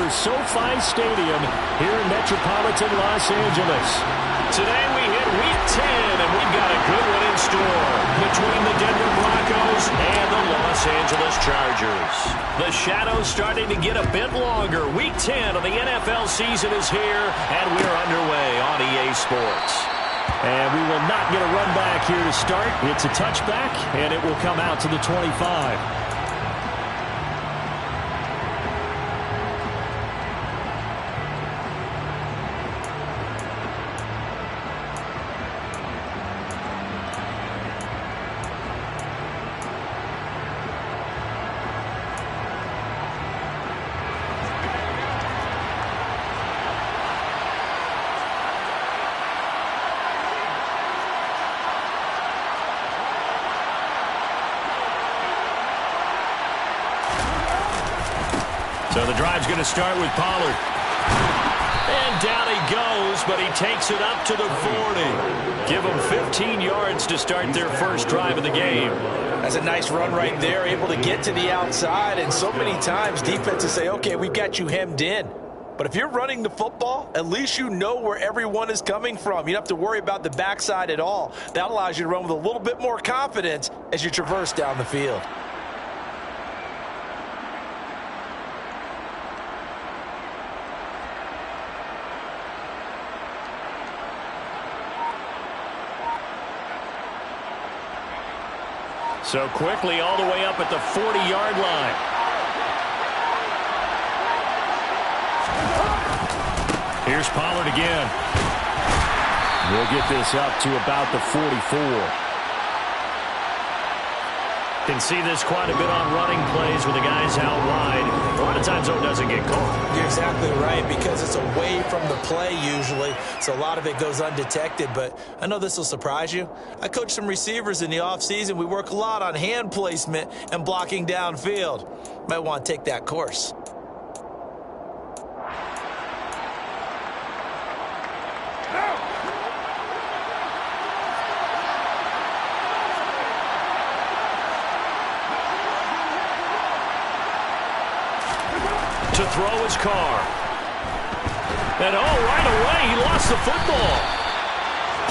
SoFi Stadium here in metropolitan Los Angeles. Today we hit Week 10, and we've got a good one in store between the Denver Broncos and the Los Angeles Chargers. The shadows starting to get a bit longer. Week 10 of the NFL season is here, and we're underway on EA Sports. And we will not get a run back here to start. It's a touchback, and it will come out to the 25. So the drive's going to start with Pollard. And down he goes, but he takes it up to the 40. Give them 15 yards to start their first drive of the game. That's a nice run right there, able to get to the outside. And so many times defenses say, okay, we've got you hemmed in. But if you're running the football, at least you know where everyone is coming from. You don't have to worry about the backside at all. That allows you to run with a little bit more confidence as you traverse down the field. So quickly all the way up at the 40-yard line. Here's Pollard again. We'll get this up to about the 44. Can see this quite a bit on running plays with the guys out wide. A lot of times, though, it doesn't get caught. You're exactly right, because it's away from the play usually, so a lot of it goes undetected. But I know this will surprise you. I coach some receivers in the offseason. We work a lot on hand placement and blocking downfield. Might want to take that course. To throw his car. And right away, he lost the football.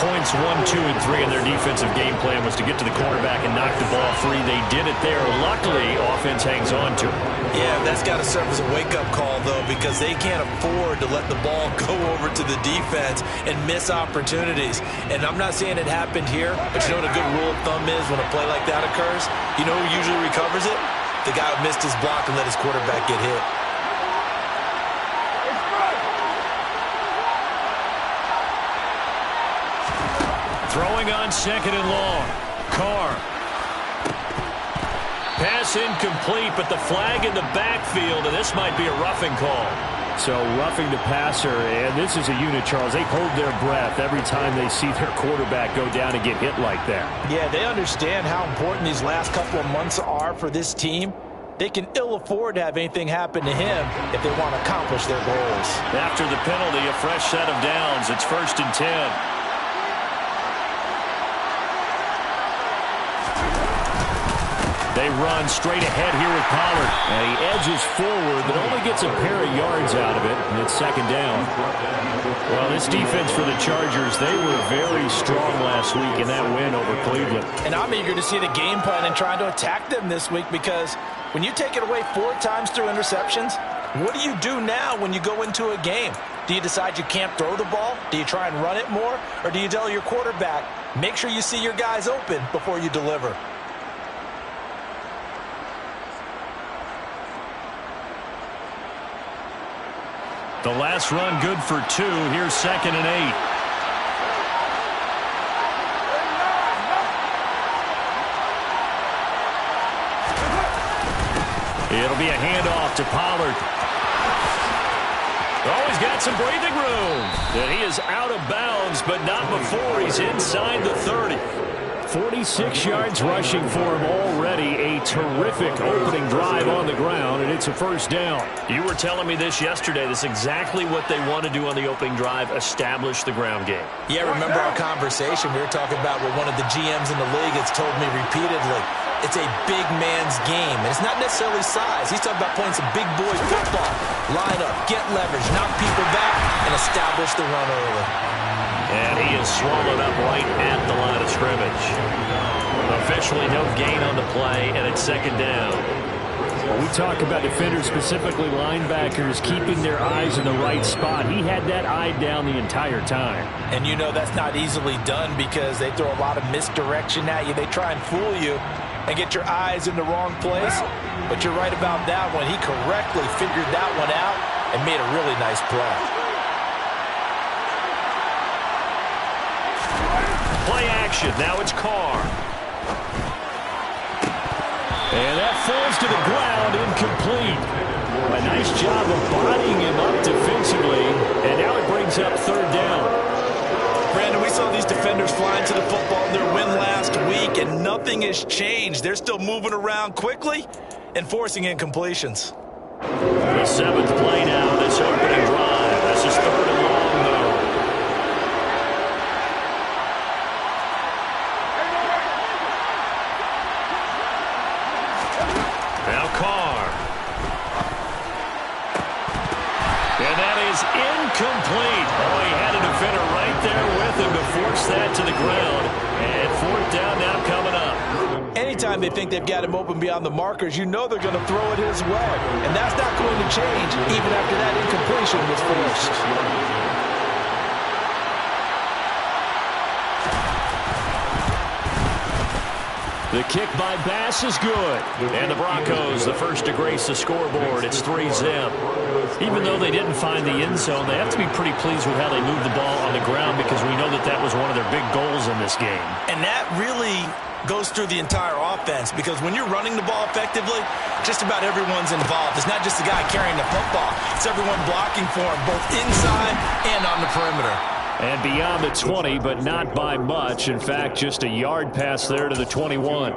Points 1, 2, and 3 in their defensive game plan was to get to the cornerback and knock the ball free. They did it there. Luckily, offense hangs on to it. Yeah, that's got to serve as a wake-up call, though, because they can't afford to let the ball go over to the defense and miss opportunities. And I'm not saying it happened here, but you know what a good rule of thumb is when a play like that occurs? You know who usually recovers it? The guy who missed his block and let his quarterback get hit. Throwing on second and long. Carr. Pass incomplete, but the flag in the backfield, and this might be a roughing call. So roughing the passer, and this is a unit, Charles. They hold their breath every time they see their quarterback go down and get hit like that. Yeah, they understand how important these last couple of months are for this team. They can ill afford to have anything happen to him if they want to accomplish their goals. After the penalty, a fresh set of downs. It's 1st and 10. They run straight ahead here with Pollard. And he edges forward, but only gets a pair of yards out of it, and it's 2nd down. Well, this defense for the Chargers, they were very strong last week in that win over Cleveland. And I'm eager to see the game plan and trying to attack them this week, because when you take it away 4 times through interceptions, what do you do now when you go into a game? Do you decide you can't throw the ball? Do you try and run it more? Or do you tell your quarterback, make sure you see your guys open before you deliver? The last run good for 2. Here's 2nd and 8. It'll be a handoff to Pollard. Oh, he's got some breathing room. And he is out of bounds, but not before he's inside the 30. 46 yards rushing for him already. A terrific opening drive on the ground, and it's a 1st down. You were telling me this yesterday. This is exactly what they want to do on the opening drive, establish the ground game. Yeah, remember our conversation. We were talking about what one of the GMs in the league has told me repeatedly. it's a big man's game. And it's not necessarily size. He's talking about playing some big boy football. Line up, get leverage, knock people back, and establish the run early. And he is swallowed up right at the line of scrimmage. Officially no gain on the play, and it's second down. When we talk about defenders, specifically linebackers, keeping their eyes in the right spot, he had that eye down the entire time. And you know that's not easily done because they throw a lot of misdirection at you. They try and fool you and get your eyes in the wrong place. But you're right about that one. He correctly figured that one out and made a really nice play. Play action. Now it's Carr. And that falls to the ground, incomplete. A nice job of bodying him up defensively, and now it brings up third down. Brandon, we saw these defenders flying to the football in their win last week, and nothing has changed. They're still moving around quickly and forcing incompletions. The seventh play now, this opening drive. This is third and long, though. Now Carr. And that is incomplete. Oh, he had a defender right there with him to force that to the ground. And fourth down now coming up. Anytime they think they've got him open beyond the markers, you know they're going to throw it his way. And that's not going to change even after that incompletion was forced. The kick by Bass is good. And the Broncos, the first to grace the scoreboard. It's 3-zip. Even though they didn't find the end zone, they have to be pretty pleased with how they moved the ball on the ground because we know that that was one of their big goals in this game. And that really goes through the entire offense because when you're running the ball effectively, just about everyone's involved. It's not just the guy carrying the football. It's everyone blocking for him, both inside and on the perimeter. And beyond the 20, but not by much. In fact, just a yard pass there to the 21.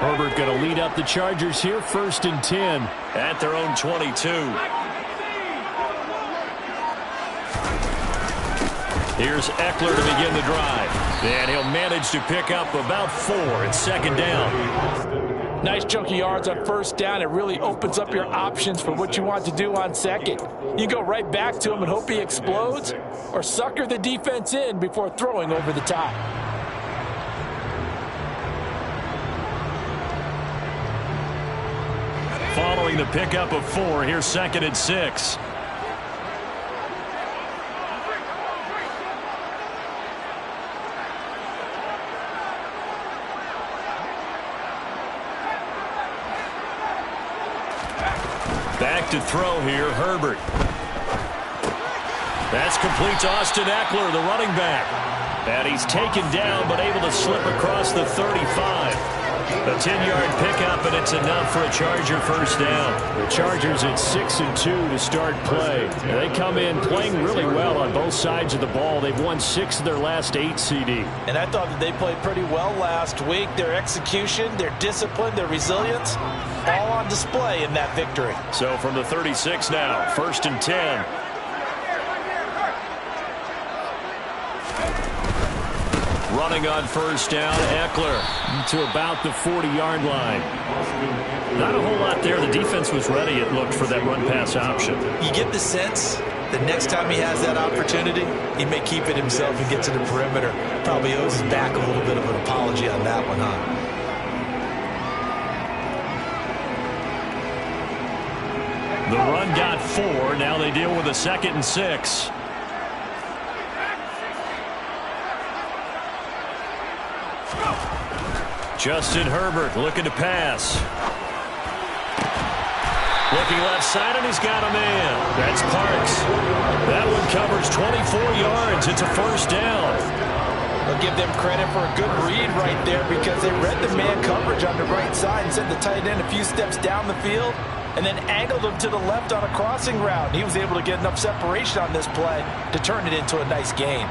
Herbert going to lead up the Chargers here, 1st and 10. At their own 22. Here's Eckler to begin the drive. And he'll manage to pick up about 4. It's second down. Nice chunky yards on first down. It really opens up your options for what you want to do on second. You go right back to him and hope he explodes or sucker the defense in before throwing over the top. Following the pickup of 4, here's 2nd and 6. Back to throw here, Herbert. That's complete to Austin Eckler, the running back. And he's taken down, but able to slip across the 35. A 10-yard pickup, and it's enough for a Charger first down. The Chargers at 6-2 to start play. They come in playing really well on both sides of the ball. They've won 6 of their last 8 CD. And I thought that they played pretty well last week. Their execution, their discipline, their resilience, all on display in that victory. So from the 36 now, 1st and 10. Running on first down, Eckler to about the 40-yard line. Not a whole lot there. The defense was ready, it looked, for that run-pass option. You get the sense that next time he has that opportunity, he may keep it himself and get to the perimeter. Probably owes his back a little bit of an apology on that one, huh? The run got 4. Now they deal with a 2nd and 6. Justin Herbert looking to pass. Looking left side, and he's got a man. That's Parks. That one covers 24 yards. It's a first down. I'll give them credit for a good read right there because they read the man coverage on the right side and sent the tight end a few steps down the field and then angled him to the left on a crossing route. He was able to get enough separation on this play to turn it into a nice gain.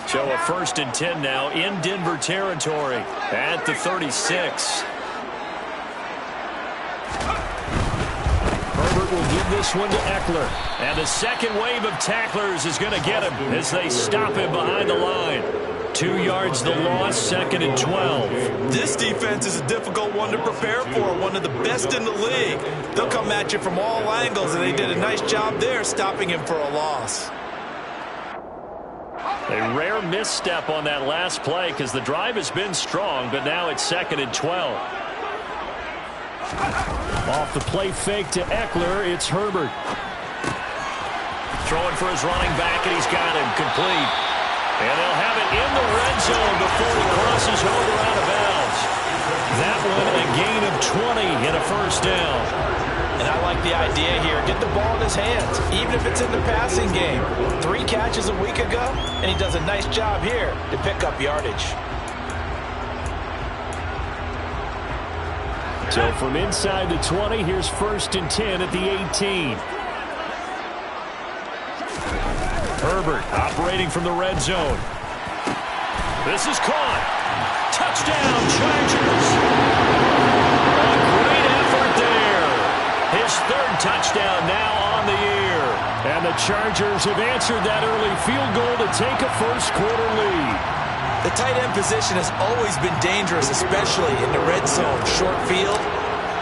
So a 1st and 10 now in Denver territory at the 36. Herbert will give this one to Eckler. And the second wave of tacklers is going to get him as they stop him behind the line. 2 yards the loss, 2nd and 12. This defense is a difficult one to prepare for, one of the best in the league. They'll come at you from all angles, and they did a nice job there stopping him for a loss. A rare misstep on that last play because the drive has been strong, but now it's 2nd and 12. Off the play fake to Eckler, it's Herbert. Throwing for his running back, and he's got him complete. And they'll have it in the red zone before he crosses over out of bounds. That one a gain of 20 and a 1st down. And I like the idea here. Get the ball in his hands, even if it's in the passing game. 3 catches a week ago, and he does a nice job here to pick up yardage. So from inside the 20, here's 1st and 10 at the 18. Herbert operating from the red zone. This is caught. Touchdown, Chargers. A great effort there. His 3rd touchdown now on the year. And the Chargers have answered that early field goal to take a 1st quarter lead. The tight end position has always been dangerous, especially in the red zone, short field.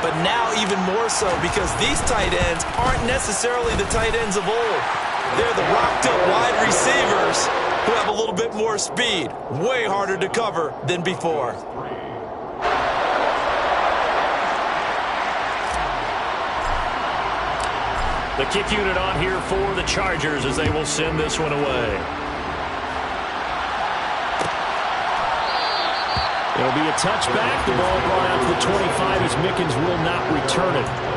But now even more so because these tight ends aren't necessarily the tight ends of old. They're the rocked-up wide receivers who have a little bit more speed. Way harder to cover than before. The kick unit on here for the Chargers as they will send this one away. It'll be a touchback. The ball brought out to the 25 as Mickens will not return it.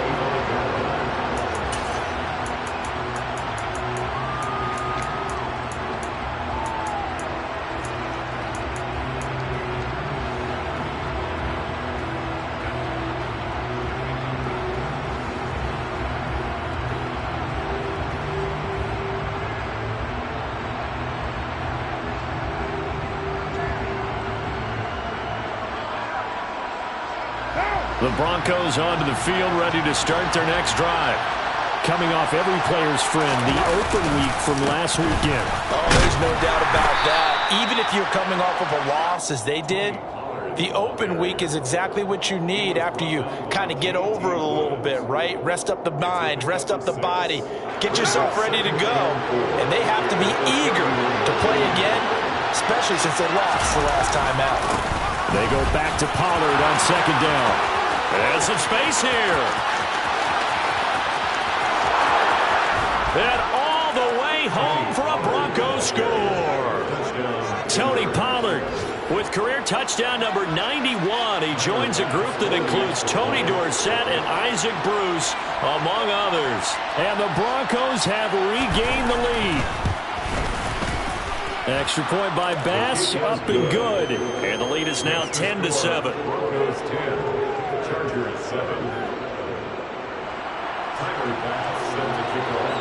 The Broncos onto the field, ready to start their next drive. Coming off every player's friend, the open week from last weekend. Oh, there's no doubt about that. Even if you're coming off of a loss as they did, the open week is exactly what you need after you kind of get over it a little bit, right? Rest up the mind, rest up the body, get yourself ready to go. And they have to be eager to play again, especially since they lost the last time out. They go back to Pollard on 2nd down. And some space here. And all the way home for a Broncos score. Tony Pollard with career touchdown number 91. He joins a group that includes Tony Dorsett and Isaac Bruce, among others. And the Broncos have regained the lead. Extra point by Bass, up and good. And the lead is now 10-7. Broncos 10, Chargers 7. Tyler Bass set to kick off.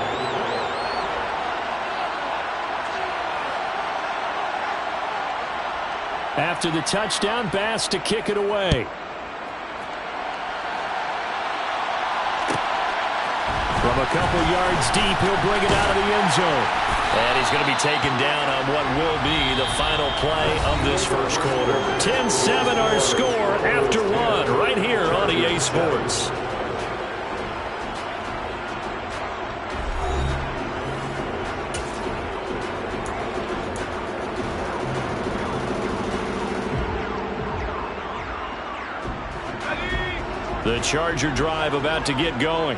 After the touchdown, Bass to kick it away. From a couple yards deep, he'll bring it out of the end zone. And he's going to be taken down on what will be the final play of this 1st quarter. 10-7 our score after 1 right here on EA Sports. The Charger drive about to get going.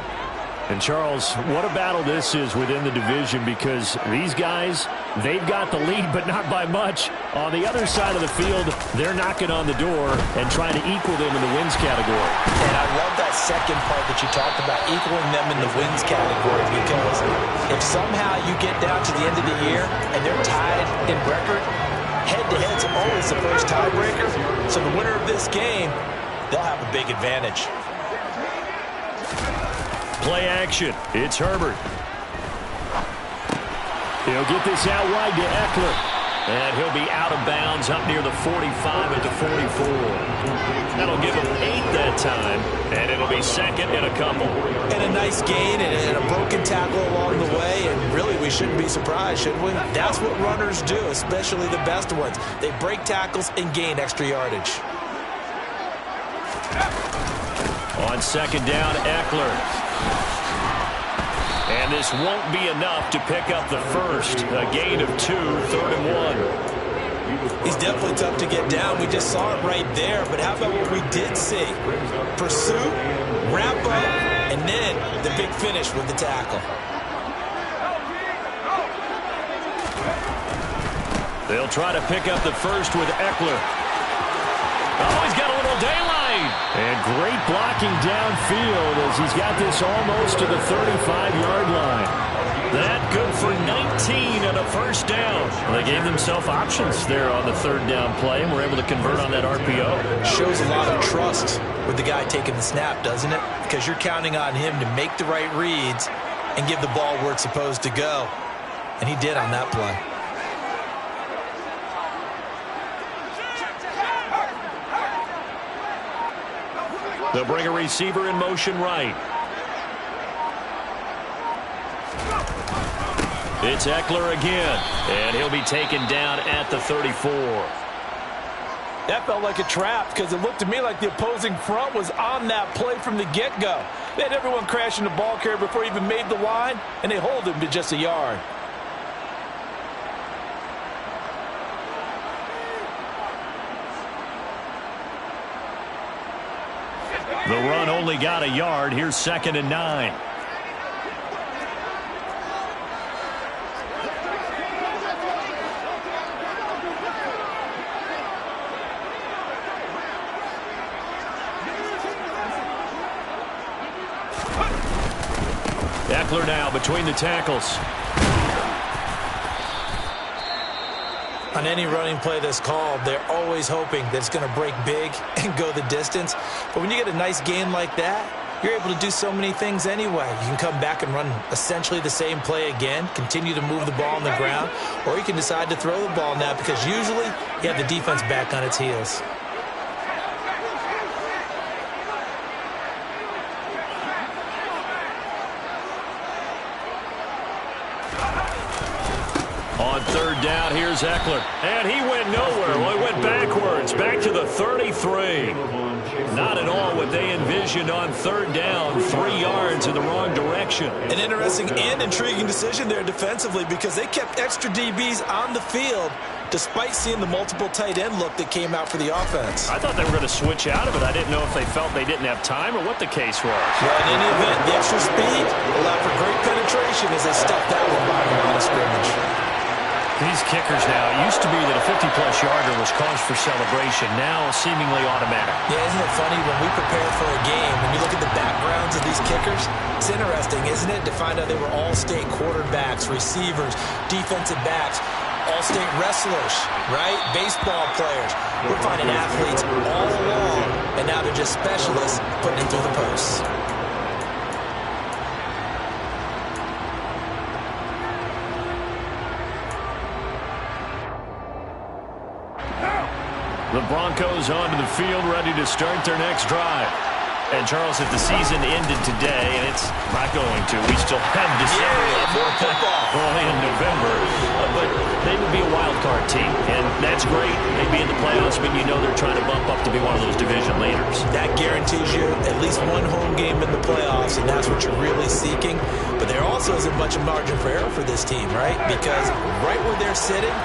And, Charles, what a battle this is within the division because these guys They've got the lead, but not by much. On the other side of the field, they're knocking on the door and trying to equal them in the wins category. And I love that second part that you talked about, equaling them in the wins category, because if somehow you get down to the end of the year and they're tied in record, head-to-head's always the first tiebreaker. So the winner of this game, they'll have a big advantage. Play action. It's Herbert. He'll get this out wide to Eckler. And he'll be out of bounds up near the 45 at the 44. That'll give him 8 that time, and it'll be second and a couple. And a nice gain and a broken tackle along the way, and really we shouldn't be surprised, should we? That's what runners do, especially the best ones. They break tackles and gain extra yardage. On second down, Eckler. And this won't be enough to pick up the first. A gain of 2, 3rd and 1. He's definitely tough to get down. We just saw it right there. But how about what we did see? Pursuit, wrap up, and then the big finish with the tackle. They'll try to pick up the first with Eckler. Oh, he's got a little daylight. And great blocking downfield as he's got this almost to the 35-yard line. That good for 19 and a first down. Well, they gave themselves options there on the 3rd down play, and were able to convert on that RPO. Shows a lot of trust with the guy taking the snap, doesn't it? Because you're counting on him to make the right reads and give the ball where it's supposed to go. And he did on that play. They'll bring a receiver in motion right. It's Eckler again, and he'll be taken down at the 34. That felt like a trap because it looked to me like the opposing front was on that play from the get-go. They had everyone crashing the ball carrier before he even made the line, and they hold him to just a yard. The run only got a yard. Here's 2nd and 9. Eckler now between the tackles. On any running play that's called, they're always hoping that it's going to break big and go the distance. But when you get a nice gain like that, you're able to do so many things anyway. You can come back and run essentially the same play again, continue to move the ball on the ground, or you can decide to throw the ball now because usually you have the defense back on its heels. On 3rd down, here's Eckler. And he went nowhere. Well, he went backwards, back to the 33. Not at all what they envisioned on 3rd down. 3 yards in the wrong direction. An interesting and intriguing decision there defensively because they kept extra DBs on the field despite seeing the multiple tight end look that came out for the offense. I thought they were going to switch out of it. I didn't know if they felt they didn't have time or what the case was. Well, in any event, the extra speed allowed for great penetration as they stuffed that one by the line of scrimmage. These kickers now, it used to be that a 50-plus yarder was cause for celebration, now seemingly automatic. Yeah, isn't it funny when we prepare for a game, when you look at the backgrounds of these kickers, it's interesting, isn't it, to find out they were all-state quarterbacks, receivers, defensive backs, all-state wrestlers, right? Baseball players. We're finding athletes all along, and now they're just specialists putting it through the posts. The Broncos onto the field, ready to start their next drive. And, Charles, if the season ended today, and it's not going to, we still have December only in November, but they would be a wild card team, and that's great. They'd be in the playoffs, but you know they're trying to bump up to be one of those division leaders. That guarantees you at least one home game in the playoffs, and that's what you're really seeking. But there also isn't much of margin for error for this team, right? Because right where they're sitting,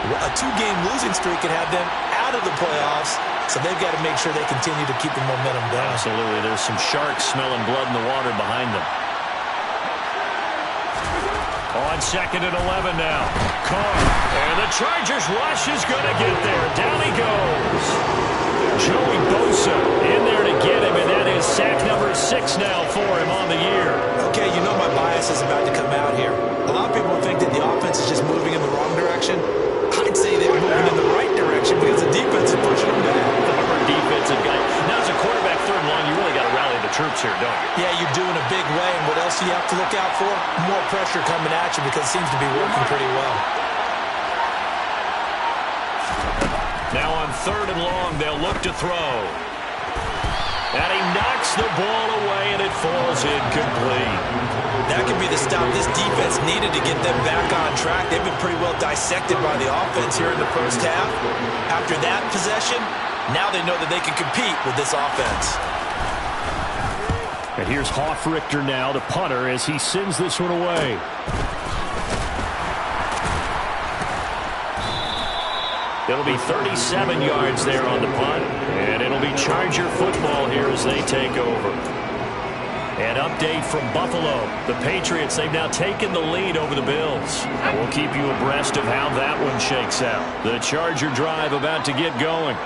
a 2-game losing streak could have them out of the playoffs, so they've got to make sure they continue to keep the momentum going. Absolutely. There's some sharks smelling blood in the water behind them. On 2nd and 11 now. Carr. And the Chargers rush is going to get there. Down he goes. Joey Bosa in there to get him, and that is sack number 6 now for him on the year. Okay, you know my bias is about to come out here. A lot of people think that the offense is just moving in the wrong direction. I'd say they're moving in the right direction because the defense is pushing them back. Our defensive guy. Now, as a quarterback, 3rd and long, you really got to rally the troops here, don't you? Yeah, you do in a big way. And what else do you have to look out for? More pressure coming at you because it seems to be working pretty well. Now on 3rd and long, they'll look to throw. And he knocks the ball away, and it falls incomplete. That could be the stop this defense needed to get them back on track. They've been pretty well dissected by the offense here in the first half. After that possession, now they know that they can compete with this offense. And here's Hoffrichter now, the punter, as he sends this one away. It'll be 37 yards there on the punt, and it'll be Charger football here as they take over. An update from Buffalo. The Patriots, they've now taken the lead over the Bills. We'll keep you abreast of how that one shakes out. The Charger drive about to get going.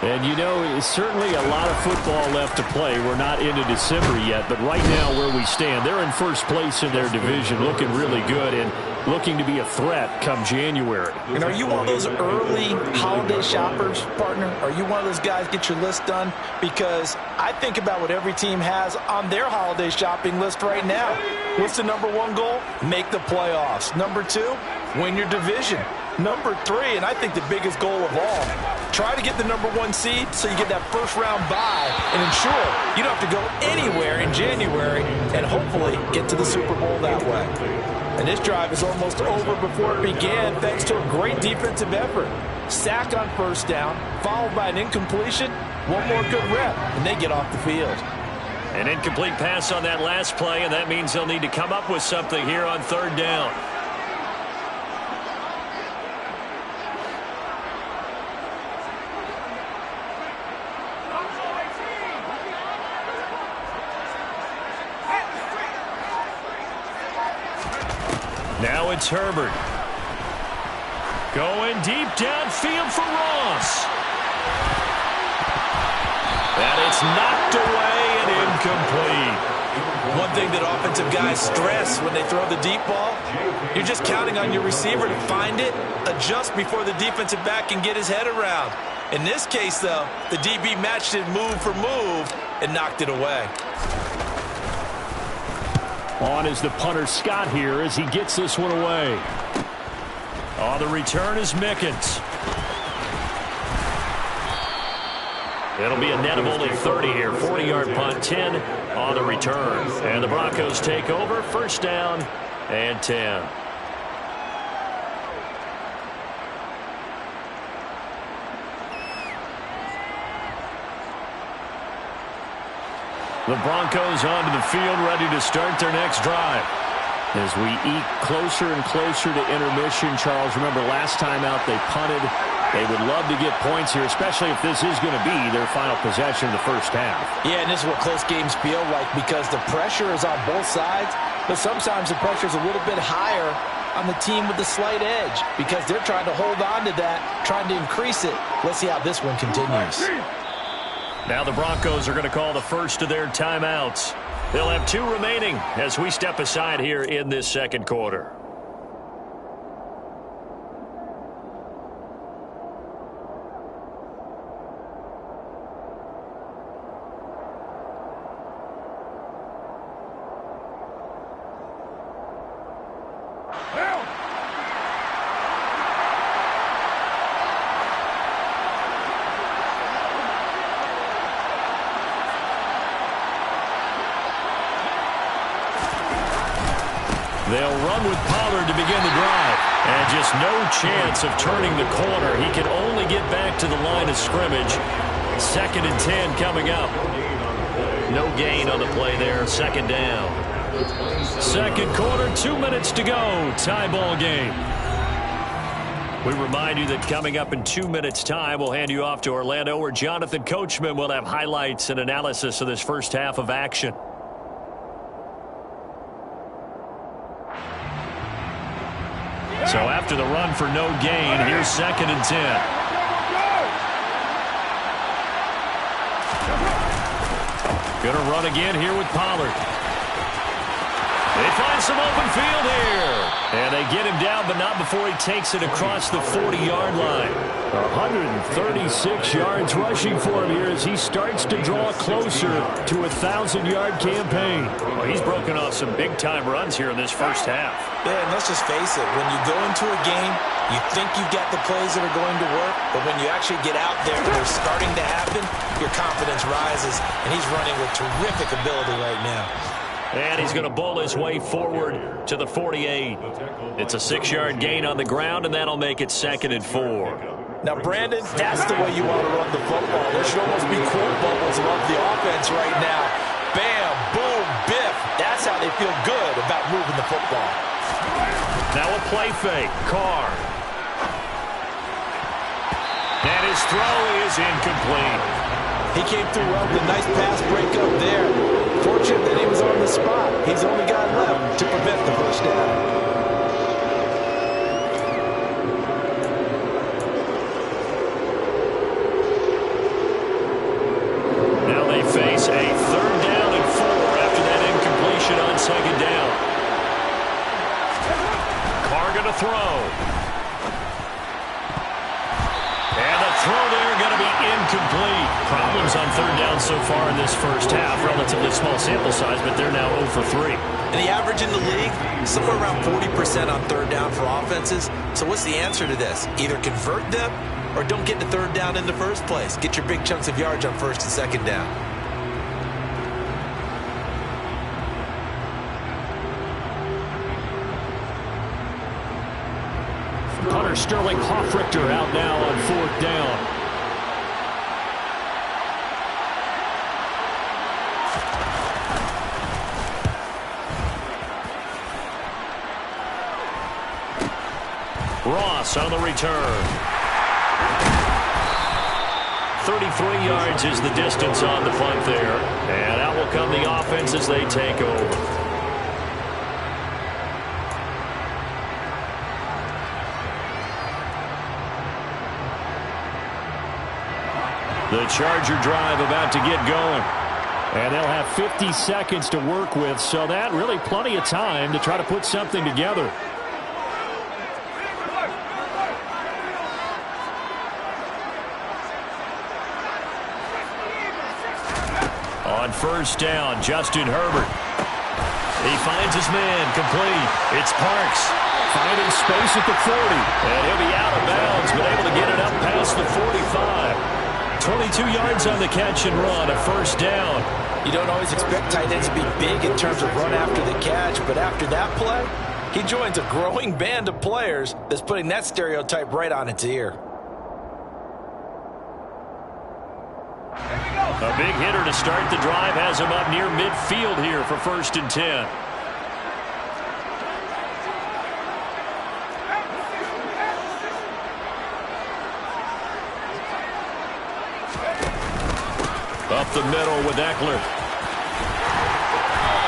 And, you know, it's certainly a lot of football left to play. We're not into December yet, but right now where we stand, they're in first place in their division, looking really good and looking to be a threat come January. And are you one of those early holiday shoppers, partner? Are you one of those guys get your list done? Because I think about what every team has on their holiday shopping list right now. What's the number 1 goal? Make the playoffs. Number 2, win your division. Number 3, and I think the biggest goal of all, try to get the number 1 seed so you get that first-round bye and ensure you don't have to go anywhere in January and hopefully get to the Super Bowl that way. And this drive is almost over before it began thanks to a great defensive effort. Sack on 1st down, followed by an incompletion, one more good rep, and they get off the field. An incomplete pass on that last play, and that means they'll need to come up with something here on 3rd down. Now it's Herbert. Going deep downfield for Ross. And it's knocked away and incomplete. One thing that offensive guys stress when they throw the deep ball, you're just counting on your receiver to find it, adjust before the defensive back can get his head around. In this case, though, the DB matched it move for move and knocked it away. On is the punter Scott here as he gets this one away. Oh, the return is Mickens. It'll be a net of only 30 here. 40-yard punt, 10 on the return. And the Broncos take over. 1st down and 10. The Broncos onto the field, ready to start their next drive. As we eke closer and closer to intermission, Charles, remember last time out they punted. They would love to get points here, especially if this is going to be their final possession in the first half. Yeah, and this is what close games feel like because the pressure is on both sides, but sometimes the pressure is a little bit higher on the team with the slight edge because they're trying to hold on to that, trying to increase it. Let's see how this one continues. Now the Broncos are going to call the first of their timeouts. They'll have 2 remaining as we step aside here in this 2nd quarter. They'll run with Pollard to begin the drive. And just no chance of turning the corner. He can only get back to the line of scrimmage. 2nd and 10 coming up. No gain on the play there. 2nd down. 2nd quarter, 2 minutes to go. Tie ball game. We remind you that coming up in 2 minutes' time, we'll hand you off to Orlando, where Jonathan Coachman will have highlights and analysis of this first half of action. So after the run for no gain, here's 2nd and 10. Going to run again here with Pollard. They find some open field here. And they get him down, but not before he takes it across the 40-yard line. 136 yards rushing for him here as he starts to draw closer to a 1,000-yard campaign. Well, he's broken off some big-time runs here in this first half. Yeah, and let's just face it. When you go into a game, you think you've got the plays that are going to work, but when you actually get out there and they're starting to happen, your confidence rises, and he's running with terrific ability right now. And he's going to bowl his way forward to the 48. It's a 6-yard gain on the ground, and that'll make it 2nd and 4. Now, Brandon, that's the way you want to run the football. There should almost be quote bubbles above the offense right now. Bam, boom, biff. That's how they feel good about moving the football. Now a play fake. Carr. And his throw is incomplete. He came through well with a nice pass breakup there. Fortunate that he was on the spot. He's only got left to prevent the first down. Face a 3rd down and 4 after that incompletion on 2nd down. Carr going to throw. And the throw there going to be incomplete. Problems on 3rd down so far in this first half. Relatively small sample size, but they're now 0 for 3. And the average in the league, somewhere around 40% on 3rd down for offenses. So what's the answer to this? Either convert them or don't get to 3rd down in the first place. Get your big chunks of yards on 1st and 2nd down. Punter Sterling Hoffrichter out now on 4th down. Ross on the return. 33 yards is the distance on the punt there. And out will come the offense as they take over. The Charger drive about to get going. And they'll have 50 seconds to work with, so that really plenty of time to try to put something together. On 1st down, Justin Herbert. He finds his man, complete. It's Parks. Finding space at the 40. And he'll be out of bounds, but able to get it up past the 45. 22 yards on the catch and run, a 1st down. You don't always expect tight ends to be big in terms of run after the catch, but after that play, he joins a growing band of players that's putting that stereotype right on its ear. A big hitter to start the drive has him up near midfield here for 1st and 10. Up the middle with Eckler.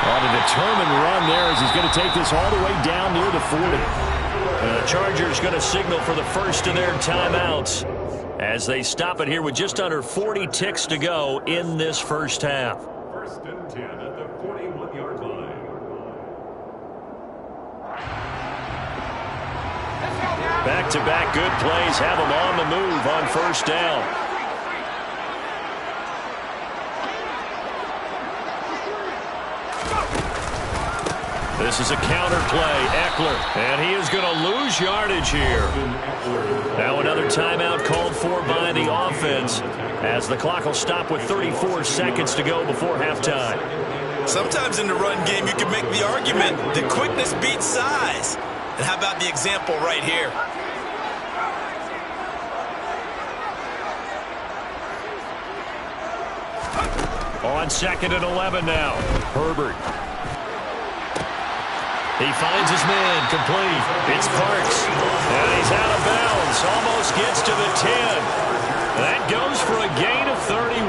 On a determined run there as he's going to take this all the way down near the 40. The Chargers going to signal for the first of their timeouts as they stop it here with just under 40 ticks to go in this first half. 1st and 10 at the 41-yard line. Back-to-back good plays have them on the move on 1st down. This is a counter play, Eckler, and he is going to lose yardage here. Now another timeout called for by the offense as the clock will stop with 34 seconds to go before halftime. Sometimes in the run game you can make the argument that quickness beats size. And how about the example right here? On 2nd and 11 now, Herbert. He finds his man, complete. It's Parks. And he's out of bounds. Almost gets to the 10. That goes for a gain of 31.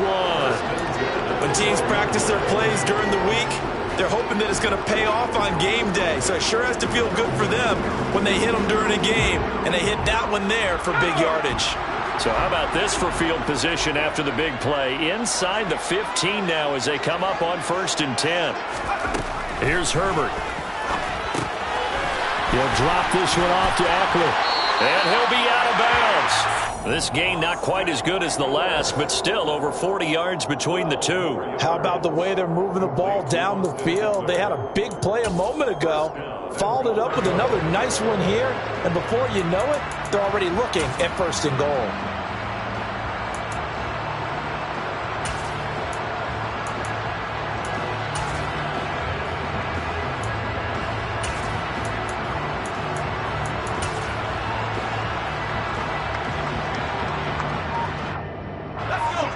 When teams practice their plays during the week, they're hoping that it's going to pay off on game day. So it sure has to feel good for them when they hit them during a game, and they hit that one there for big yardage. So how about this for field position after the big play? Inside the 15 now as they come up on 1st and 10. Here's Herbert. He'll drop this one off to Eckler. And he'll be out of bounds. This game not quite as good as the last, but still over 40 yards between the two. How about the way they're moving the ball down the field? They had a big play a moment ago. Followed it up with another nice one here. And before you know it, they're already looking at 1st and goal.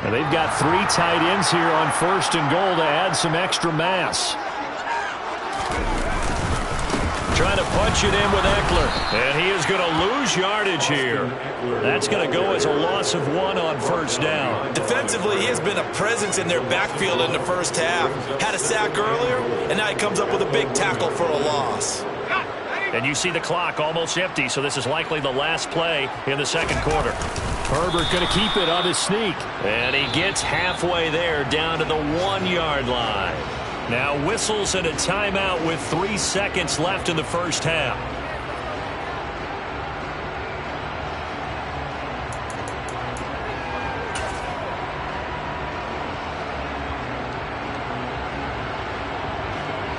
And they've got 3 tight ends here on 1st and goal to add some extra mass. Trying to punch it in with Eckler. And he is going to lose yardage here. That's going to go as a loss of 1 on 1st down. Defensively, he has been a presence in their backfield in the first half. Had a sack earlier, and now he comes up with a big tackle for a loss. And you see the clock almost empty, so this is likely the last play in the 2nd quarter. Herbert going to keep it on his sneak. And he gets halfway there down to the 1-yard line. Now whistles and a timeout with 3 seconds left in the first half.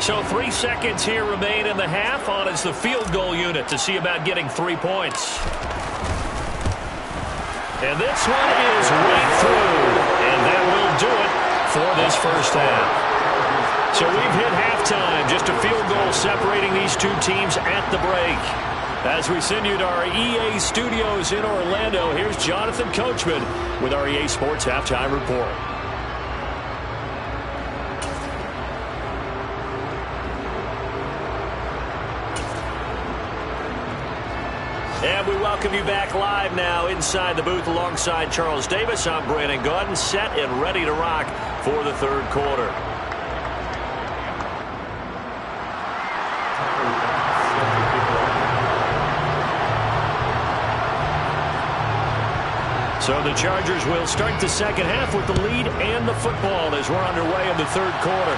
So 3 seconds here remain in the half. On is the field goal unit to see about getting 3 points. And this one is right through. And that will do it for this first half. So we've hit halftime. Just a field goal separating these two teams at the break. As we send you to our EA studios in Orlando, here's Jonathan Coachman with our EA Sports Halftime Report. And we welcome you back live now inside the booth alongside Charles Davis. I'm Brandon Gaudin, set and ready to rock for the 3rd quarter. So the Chargers will start the 2nd half with the lead and the football as we're underway in the 3rd quarter.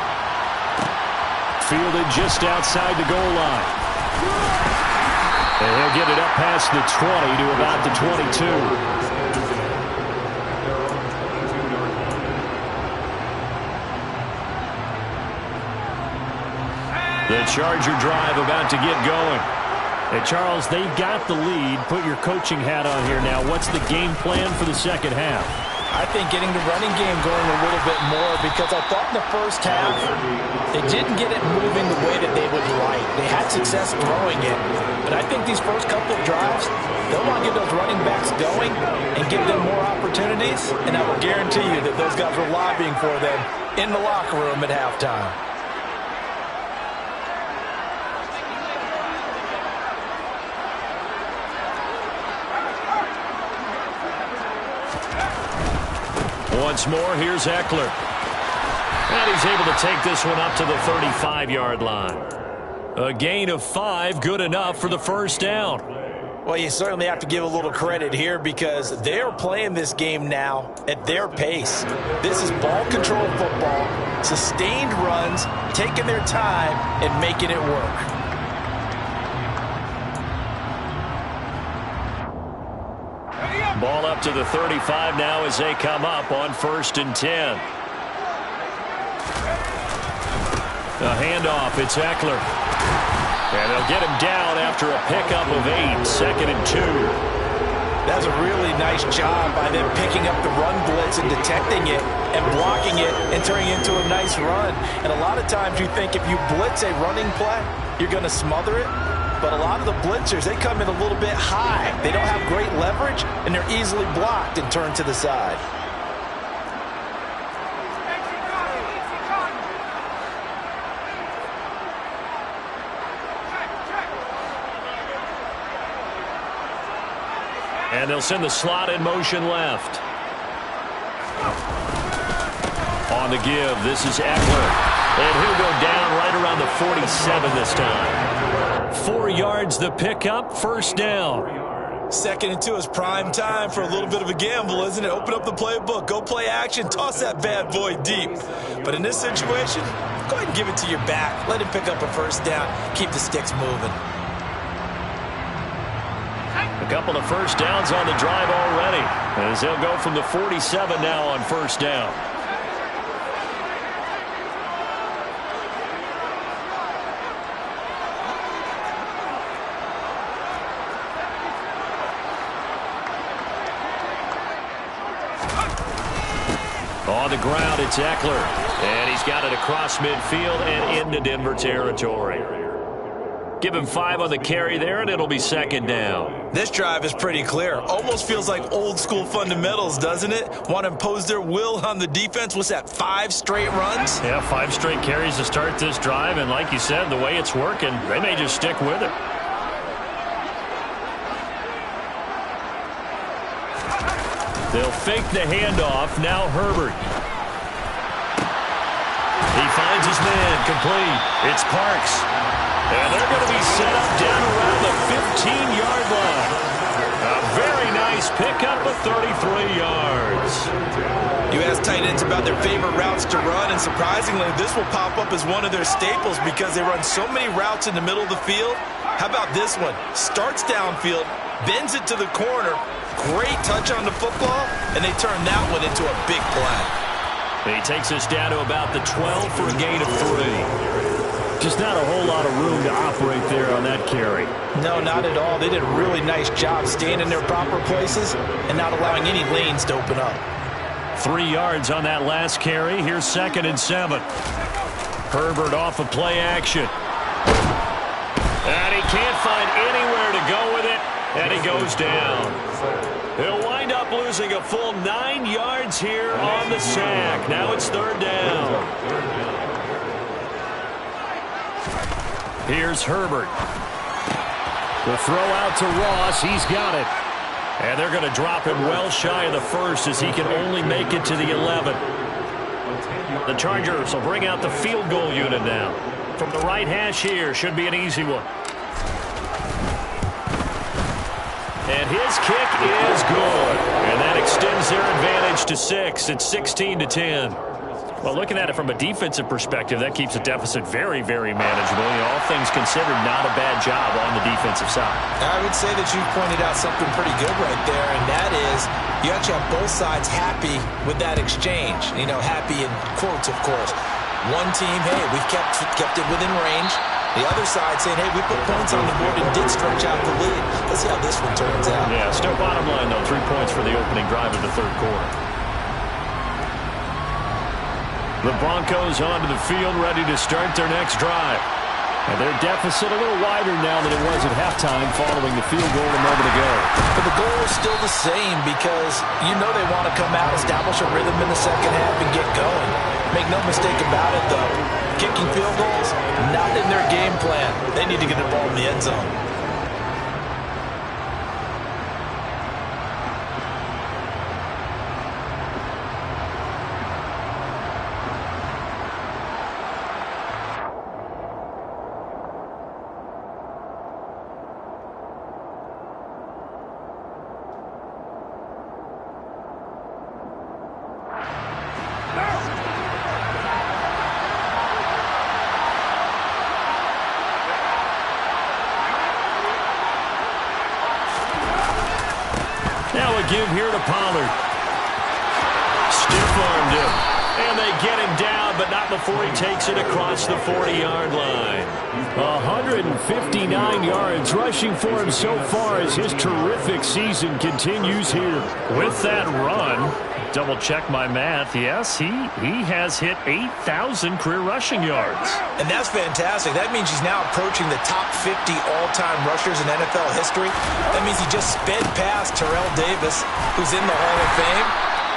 Fielded just outside the goal line. And he'll get it up past the 20 to about the 22. The Charger drive about to get going. Hey, Charles, they've got the lead. Put your coaching hat on here now. What's the game plan for the 2nd half? I think getting the running game going a little bit more, because I thought in the first half they didn't get it moving the way that they would like. They had success throwing it. But I think these first couple of drives, they'll want to get those running backs going and give them more opportunities. And I will guarantee you that those guys were lobbying for them in the locker room at halftime. Once more, here's Eckler. And he's able to take this one up to the 35-yard line. A gain of 5, good enough for the first down. Well, you certainly have to give a little credit here because they're playing this game now at their pace. This is ball control football, sustained runs, taking their time and making it work. Ball up to the 35 now as they come up on 1st and 10. A handoff, it's Eckler. And they'll get him down after a pickup of 8, 2nd and 2. That's a really nice job by them picking up the run blitz and detecting it and blocking it and turning it into a nice run. And a lot of times you think if you blitz a running play, you're going to smother it. But a lot of the blitzers, they come in a little bit high. They don't have great leverage, and they're easily blocked and turned to the side. And they'll send the slot in motion left. On the give, this is Eckler. And he'll go down right around the 47 this time. 4 yards the pickup, first down. 2nd and 2 is prime time for a little bit of a gamble, isn't it? Open up the playbook, go play action, toss that bad boy deep. But in this situation, go ahead and give it to your back. Let him pick up a first down. Keep the sticks moving. A couple of first downs on the drive already, as they'll go from the 47 now on first down. On the ground, it's Eckler. And he's got it across midfield and into Denver territory. Give him 5 on the carry there, and it'll be 2nd down. This drive is pretty clear. Almost feels like old school fundamentals, doesn't it? Want to impose their will on the defense. What's that, 5 straight runs? Yeah, 5 straight carries to start this drive. And like you said, the way it's working, they may just stick with it. They'll fake the handoff. Now Herbert. He finds his man, complete. It's Parks. And they're going to be set up down around the 15-yard line. A very nice pickup of 33 yards. You ask tight ends about their favorite routes to run, and surprisingly, this will pop up as one of their staples because they run so many routes in the middle of the field. How about this one? Starts downfield, bends it to the corner, great touch on the football, and they turn that one into a big play. He takes us down to about the 12 for a gain of 3. Just not a whole lot of room to operate there on that carry. No, not at all. They did a really nice job staying in their proper places and not allowing any lanes to open up. 3 yards on that last carry. Here's 2nd and 7. Herbert off of play action. And he can't find anywhere to go with it, and he goes down. He'll wind up losing a full 9 yards here on the sack. Now it's 3rd down. Here's Herbert. The throw out to Ross. He's got it. And they're going to drop him well shy of the 1st as he can only make it to the 11. The Chargers will bring out the field goal unit now. From the right hash here, should be an easy one. And his kick is good. And that extends their advantage to 6. It's 16-10. Well, looking at it from a defensive perspective, that keeps the deficit very, very manageable. You know, all things considered, not a bad job on the defensive side. I would say that you pointed out something pretty good right there, and that is you actually have both sides happy with that exchange. You know, happy in quotes, of course. One team, hey, we've kept it within range. The other side saying, hey, we put points on the board and did stretch out the lead. Let's see how this one turns out. Yeah, still bottom line, though, 3 points for the opening drive of the 3rd quarter. The Broncos onto the field, ready to start their next drive. And their deficit a little wider now than it was at halftime following the field goal a moment ago. But the goal is still the same because you know they want to come out, establish a rhythm in the 2nd half, and get going. Make no mistake about it, though. Kicking field goals, not in their game plan. They need to get the ball in the end zone. Now a give here to Pollard. Stiff-armed him. And they get him down, but not before he takes it across the 40-yard line. 159 yards rushing for him so far as his terrific season continues here. With that run, double-check my math, yes, he has hit 8,000 career rushing yards. And that's fantastic. That means he's now approaching the top 50 all-time rushers in NFL history. That means he just sped past Terrell Davis, who's in the Hall of Fame.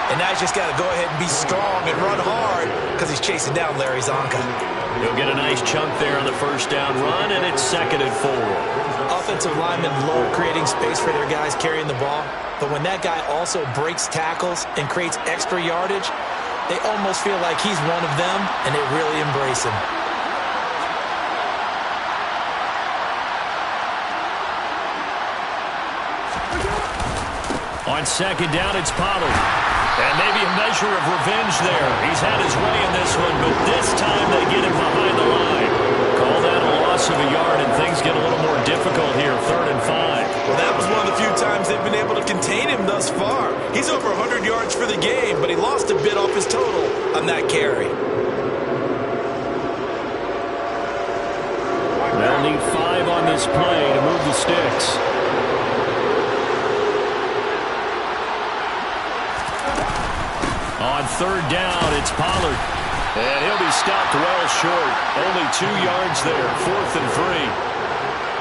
And now he's just got to go ahead and be strong and run hard because he's chasing down Larry Zonka. He'll get a nice chunk there on the 1st down run, and it's 2nd and 4. Offensive linemen love creating space for their guys carrying the ball. But when that guy also breaks tackles and creates extra yardage, they almost feel like he's one of them, and they really embrace him. On second down, it's Pollard. And maybe a measure of revenge there. He's had his way in this one, but this time they get him behind the line. Call that a loss of a yard, and things get a little more difficult here, 3rd and 5. Well, that was one of the few times they've been able to contain him thus far. He's over 100 yards for the game, but he lost a bit off his total on that carry. They'll need 5 on this play to move the sticks. On 3rd down, it's Pollard. And he'll be stopped well short. Only 2 yards there, 4th and 3.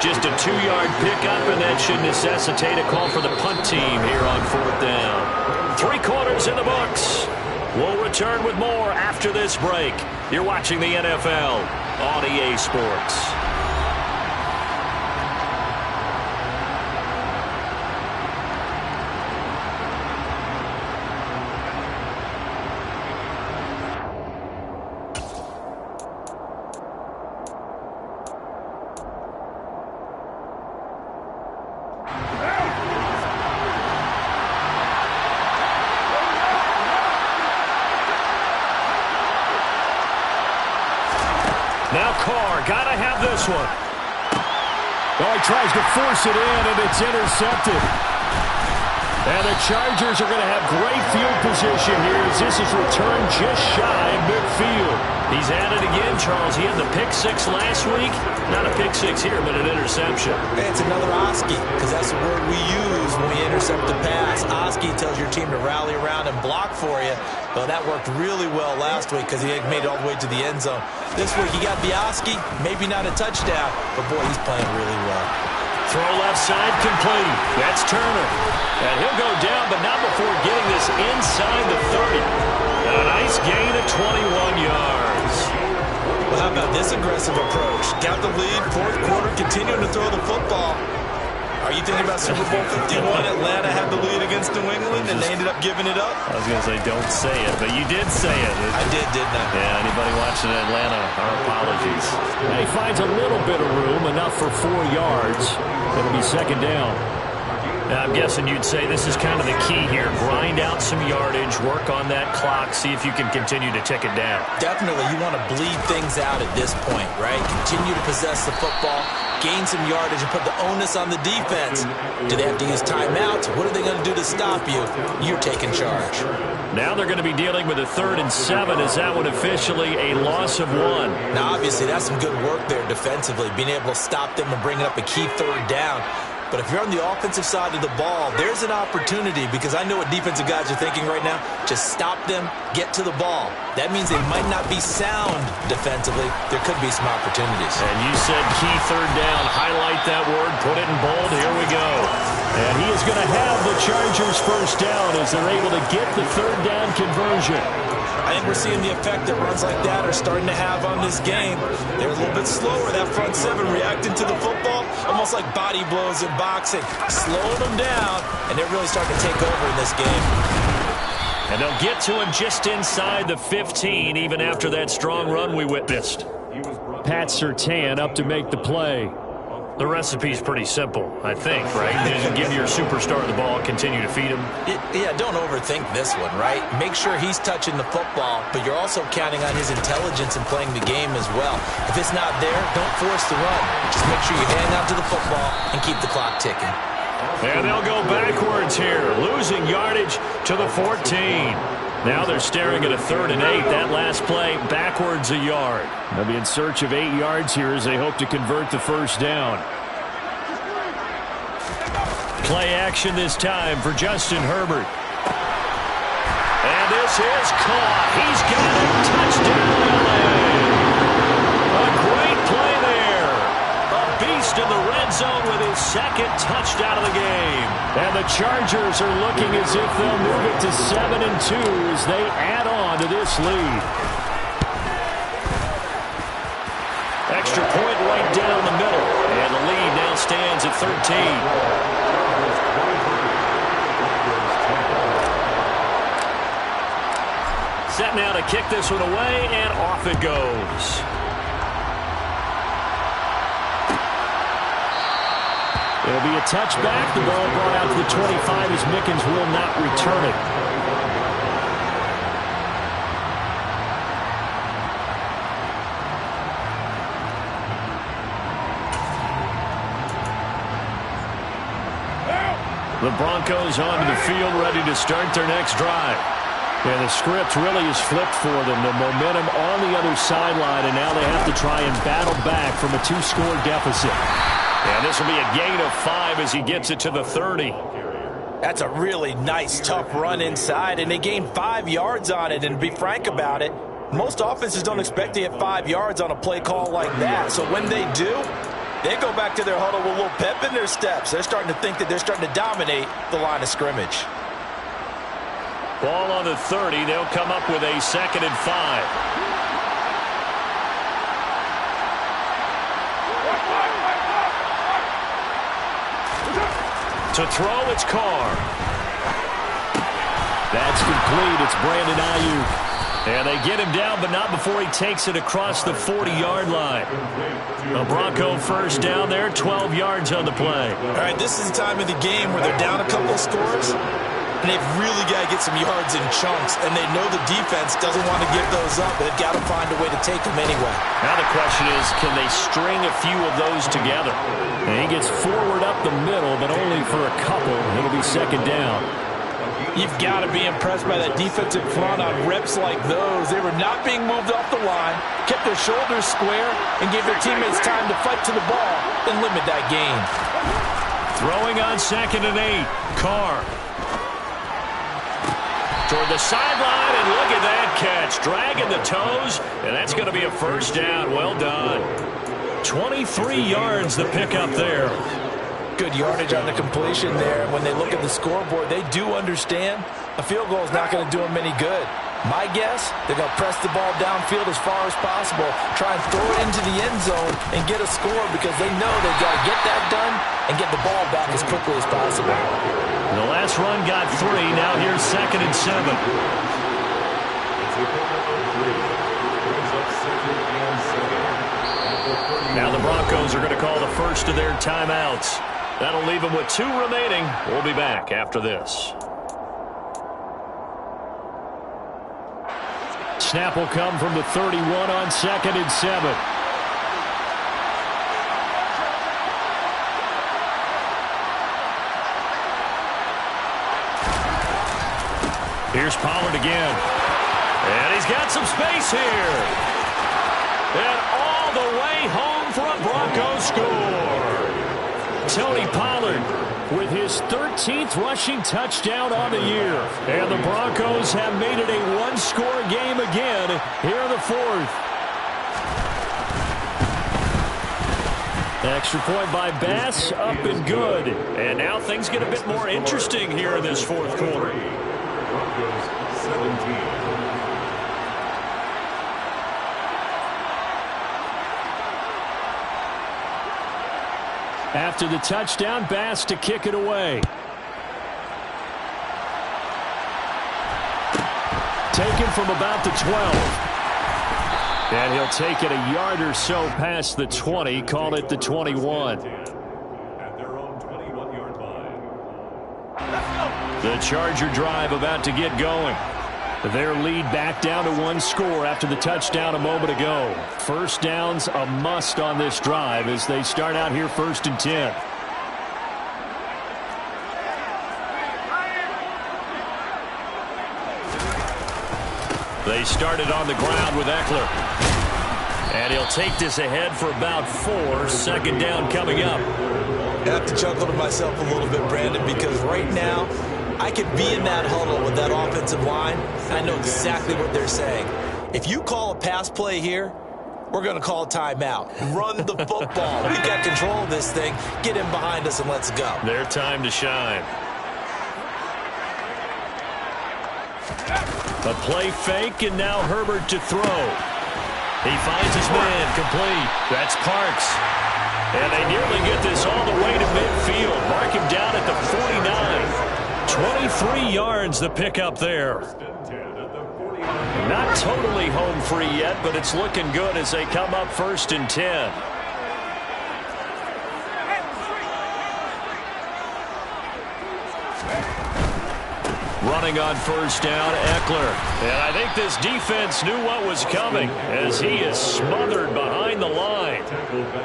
Just a 2-yard pickup, and that should necessitate a call for the punt team here on 4th down. 3 quarters in the books. We'll return with more after this break. You're watching the NFL on EA Sports. Now Carr, got to have this one. Oh, he tries to force it in, and it's intercepted. And the Chargers are going to have great field position here as this is returned just shy of midfield. He's at it again, Charles. He had the pick 6 last week. Not a pick 6 here, but an interception. Hey, it's another Oski, because that's the word we use when we intercept the pass. Oski tells your team to rally around and block for you. Well, that worked really well last week because he made it all the way to the end zone. This week he got the Oski, maybe not a touchdown, but boy, he's playing really well. Throw left side complete. That's Turner. And he'll go down, but not before getting this inside the 30. A nice gain of 21 yards. Well, how about this aggressive approach? Got the lead, 4th quarter, continuing to throw the football. Are you thinking about Super Bowl 51? Atlanta had the lead against New England, and they ended up giving it up? I was going to say, don't say it, but you did say it. I did, didn't I? Yeah, anybody watching Atlanta, our apologies. And he finds a little bit of room, enough for 4 yards. It'll be 2nd down. Now, I'm guessing you'd say this is kind of the key here. Grind out some yardage, work on that clock, see if you can continue to tick it down. Definitely, you want to bleed things out at this point, right? Continue to possess the football, gain some yardage, and put the onus on the defense. Do they have to use timeouts? What are they going to do to stop you? You're taking charge. Now they're going to be dealing with a 3rd and 7. Is that one officially a loss of 1? Now, obviously, that's some good work there defensively, being able to stop them and bringing up a key 3rd down. But if you're on the offensive side of the ball, there's an opportunity because I know what defensive guys are thinking right now. Just stop them, get to the ball. That means they might not be sound defensively. There could be some opportunities. And you said key 3rd down. Highlight that word. Put it in bold. Here we go. And he is going to have the Chargers 1st down as they're able to get the 3rd down conversion. I think we're seeing the effect that runs like that are starting to have on this game. They're a little bit slower, that front 7 reacting to the football, almost like body blows in boxing, slowing them down, and they're really starting to take over in this game. And they'll get to him just inside the 15, even after that strong run we witnessed. Pat Surtain up to make the play. The recipe's pretty simple, I think, right? Just give your superstar the ball, continue to feed him. Yeah, don't overthink this one, right? Make sure he's touching the football, but you're also counting on his intelligence in playing the game as well. If it's not there, don't force the run. Just make sure you hang on to the football and keep the clock ticking. And they'll go backwards here, losing yardage to the 14. Now they're staring at a 3rd and 8. That last play, backwards a yard. They'll be in search of 8 yards here as they hope to convert the 1st down. Play action this time for Justin Herbert. And this is caught. He's got it. Touchdown, LA. A great play there. A beast in the red zone with his 2nd touchdown of the game. And the Chargers are looking as if they'll move it to 7-2 as they add on to this lead. Extra point right down the middle. And the lead now stands at 13. Set now to kick this one away, and off it goes. It'll be a touchback. The ball brought out to the 25 as Mickens will not return it. The Broncos onto the field, ready to start their next drive. And the script really is flipped for them. The momentum on the other sideline, and now they have to try and battle back from a 2-score deficit. And this will be a gain of 5 as he gets it to the 30. That's a really nice, tough run inside, and they gained 5 yards on it. And to be frank about it, most offenses don't expect to get 5 yards on a play call like that. So when they do, they go back to their huddle with a little pep in their steps. They're starting to think that they're starting to dominate the line of scrimmage. Ball on the 30. They'll come up with a 2nd and 5. To throw, it's Carr. That's complete. It's Brandon Ayuk. And they get him down, but not before he takes it across the 40-yard line. A Bronco first down there, 12 yards on the play. All right, this is the time of the game where they're down a couple of scores, and they've really got to get some yards in chunks, and they know the defense doesn't want to give those up, but they've got to find a way to take them anyway. Now the question is, can they string a few of those together? And he gets forward up the middle, but only for a couple. It'll be 2nd down. You've got to be impressed by that defensive front on reps like those. They were not being moved off the line, kept their shoulders square, and gave their teammates time to fight to the ball and limit that gain. Throwing on 2nd and 8. Carr. Toward the sideline, and look at that catch. Dragging the toes, and that's going to be a first down. Well done. 23 yards the pickup there. Good yardage on the completion there. When they look at the scoreboard, they do understand a field goal is not going to do them any good. My guess, they're going to press the ball downfield as far as possible, try and throw it into the end zone and get a score because they know they've got to get that done and get the ball back as quickly as possible. The last run got 3. Now here's 2nd and 7. Now the Broncos are going to call the first of their timeouts. That'll leave them with 2 remaining. We'll be back after this. Snap will come from the 31 on 2nd and 7. Here's Pollard again. And he's got some space here. And all the way home for a Broncos score. Tony Pollard with his 13th rushing touchdown on the year. And the Broncos have made it a 1-score game again here in the 4th. Extra point by Bass, up and good. And now things get a bit more interesting here in this 4th quarter. Broncos 17. After the touchdown, Bass to kick it away. Taken from about the 12. And he'll take it a yard or so past the 20, call it the 21. At their own 21-yard line. The Charger drive about to get going. Their lead back down to 1 score after the touchdown a moment ago. First down's a must on this drive as they start out here 1st and 10. They started on the ground with Eckler. And he'll take this ahead for about 4. 2nd down coming up. I have to chuckle to myself a little bit, Brandon, because right now I could be in that huddle with that offensive line, and I know exactly what they're saying. If you call a pass play here, we're going to call a timeout. Run the football. We've got control of this thing. Get in behind us and let's go. Their time to shine. A play fake, and now Herbert to throw. He finds his man complete. That's Parks. And they nearly get this all the way to midfield. Mark him down at the 49. 23 yards the pickup there. First and 10 at the 49. Not totally home free yet, but it's looking good as they come up 1st and 10. Running on 1st down, Eckler. And I think this defense knew what was coming as he is smothered behind the line.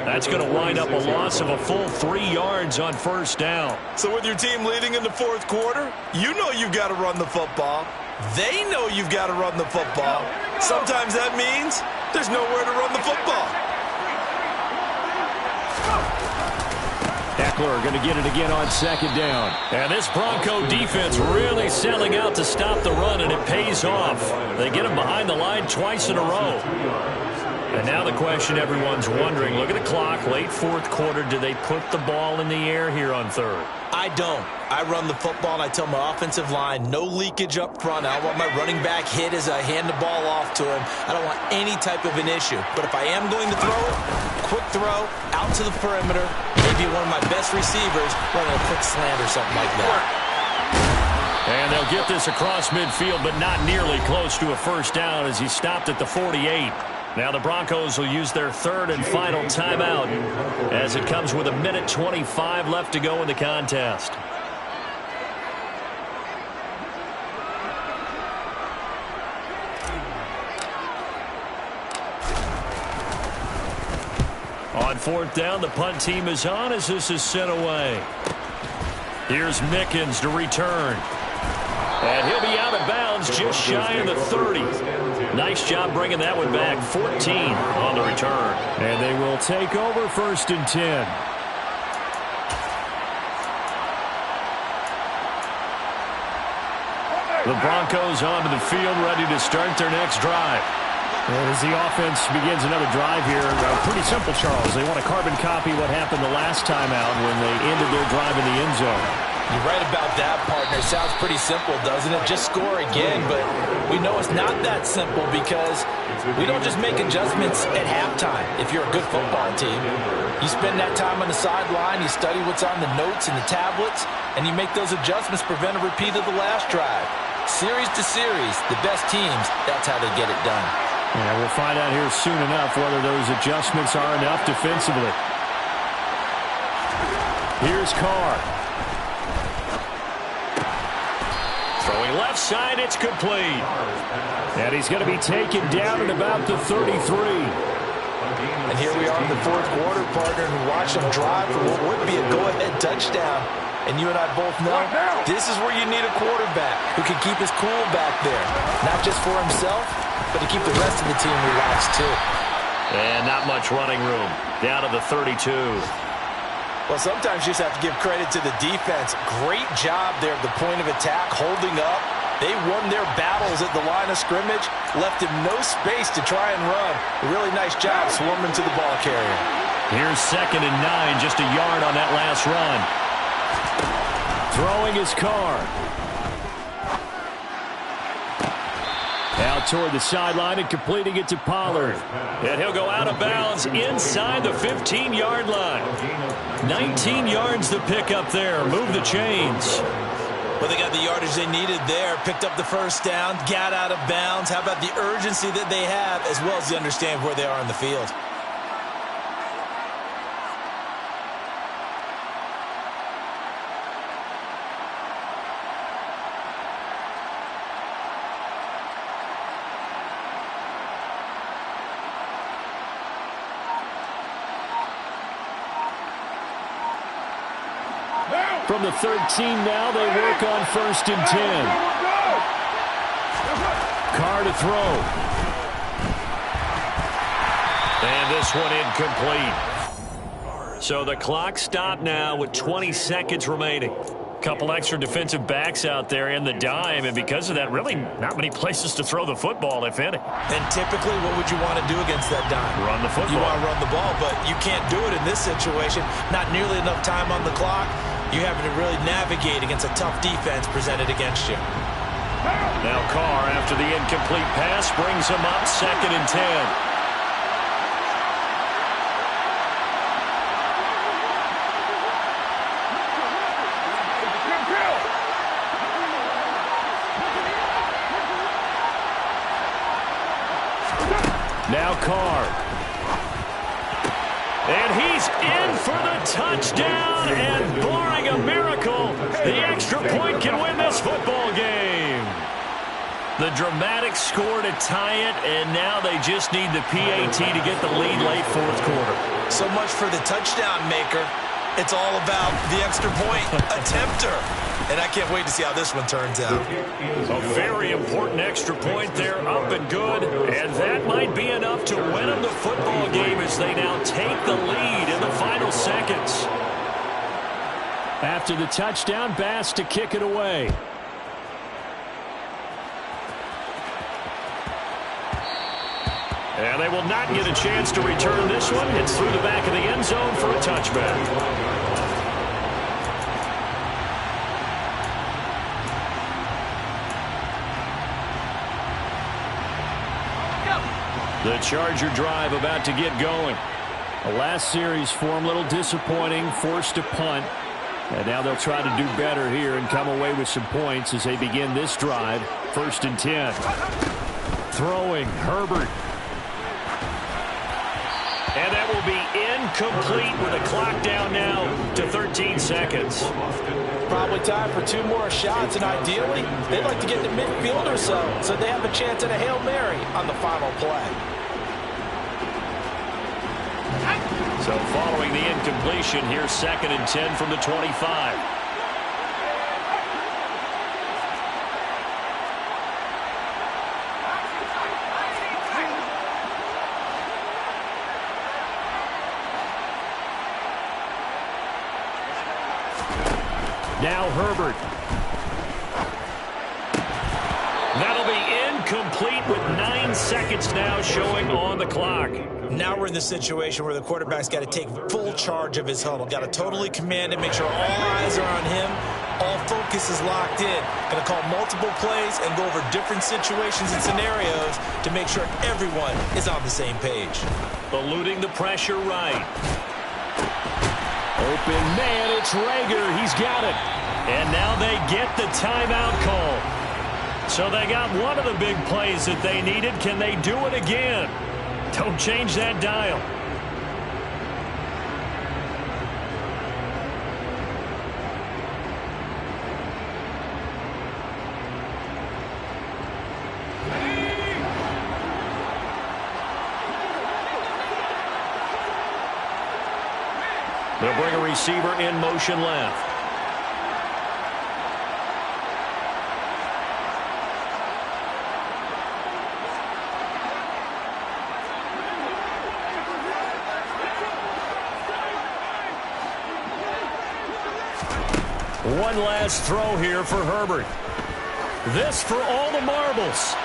That's going to wind up a loss of a full 3 yards on 1st down. So with your team leading in the 4th quarter, you know you've got to run the football. They know you've got to run the football. Sometimes that means there's nowhere to run the football. Eckler going to get it again on 2nd down. And this Bronco defense really selling out to stop the run, and it pays off. They get him behind the line twice in a row. And now the question everyone's wondering, look at the clock, late 4th quarter, do they put the ball in the air here on 3rd? I don't. I run the football, and I tell my offensive line, no leakage up front. I don't want my running back hit as I hand the ball off to him. I don't want any type of an issue. But if I am going to throw it, quick throw, out to the perimeter, maybe one of my best receivers running a quick slant or something like that. And they'll get this across midfield, but not nearly close to a 1st down as he stopped at the 48. Now the Broncos will use their 3rd and final timeout as it comes with 1:25 left to go in the contest. On 4th down, the punt team is on as this is sent away. Here's Mickens to return. And he'll be out of bounds just shy of the 30. Nice job bringing that one back. 14 on the return. And they will take over 1st and 10. The Broncos onto the field, ready to start their next drive. As the offense begins another drive here, pretty simple, Charles. They want to carbon copy what happened the last time out when they ended their drive in the end zone. You're right about that, partner. Sounds pretty simple, doesn't it? Just score again, but we know it's not that simple because we don't just make adjustments at halftime if you're a good football team. You spend that time on the sideline, you study what's on the notes and the tablets, and you make those adjustments, prevent a repeat of the last drive. Series to series, the best teams, that's how they get it done. Yeah, we'll find out here soon enough whether those adjustments are enough defensively. Here's Carr. Throwing left side, it's complete. And he's going to be taken down at about the 33. And here we are in the 4th quarter, partner, and watch them drive for what would be a go-ahead touchdown. And you and I both know this is where you need a quarterback who can keep his cool back there. Not just for himself, but to keep the rest of the team relaxed too. And not much running room. Down to the 32. Well, sometimes you just have to give credit to the defense. Great job there at the point of attack, holding up. They won their battles at the line of scrimmage, left him no space to try and run. A really nice job swarming to the ball carrier. Here's 2nd and 9, just a yard on that last run. Throwing his Carr. Out toward the sideline and completing it to Pollard. And he'll go out of bounds inside the 15-yard line. 19 yards to pick up there. Move the chains. Well, they got the yardage they needed there. Picked up the 1st down, got out of bounds. How about the urgency that they have as well as they understand where they are on the field? From the 13 now, they work on 1st and 10. Carr to throw. And this one incomplete. So the clock stopped now with 20 seconds remaining. Couple extra defensive backs out there in the dime, and because of that, really not many places to throw the football, if any. And typically, what would you want to do against that dime? Run the football. You want to run the ball, but you can't do it in this situation. Not nearly enough time on the clock. You having to really navigate against a tough defense presented against you. Now Carr, after the incomplete pass, brings him up 2nd and 10. Now Carr. And he's in for the touchdown. And barring a miracle, the extra point can win this football game. The dramatic score to tie it, and now they just need the PAT to get the lead late fourth quarter. So much for the touchdown maker. It's all about the extra point attempter. And I can't wait to see how this one turns out. A very important extra point there, up and good. And that might be enough to win them the football game as they now take the lead in the final seconds. After the touchdown, Bass to kick it away. And they will not get a chance to return this one. It's through the back of the end zone for a touchback. The Charger drive about to get going. The last series for them, a little disappointing, forced to punt. And now they'll try to do better here and come away with some points as they begin this drive. 1st and 10. Throwing, Herbert. And that will be incomplete with a clock down now to 13 seconds. Probably time for 2 more shots, and ideally, they'd like to get to midfield or so they have a chance at a Hail Mary on the final play. So following the incompletion, here's 2nd and 10 from the 25. Now Herbert. That'll be incomplete with 9 seconds now showing on the clock. Now we're in the situation where the quarterback's got to take full charge of his huddle. Got to totally command it, make sure all eyes are on him. All focus is locked in. Going to call multiple plays and go over different situations and scenarios to make sure everyone is on the same page. Eluding the pressure right. Open man, it's Rager. He's got it. And now they get the timeout call. So they got one of the big plays that they needed. Can they do it again? Don't change that dial. They'll bring a receiver in motion left. One last throw here for Herbert. This for all the marbles.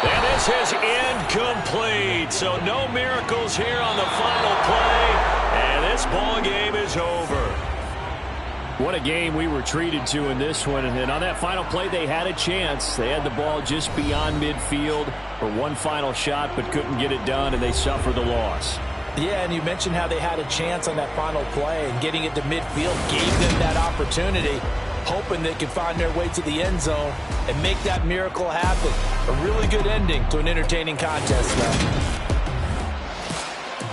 And this is incomplete. So no miracles here on the final play. And this ball game is over. What a game we were treated to in this one. And on that final play, they had a chance. They had the ball just beyond midfield for one final shot, but couldn't get it done, and they suffered the loss. Yeah, and you mentioned how they had a chance on that final play, and getting it to midfield gave them that opportunity, hoping they could find their way to the end zone and make that miracle happen. A really good ending to an entertaining contest, though.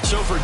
So for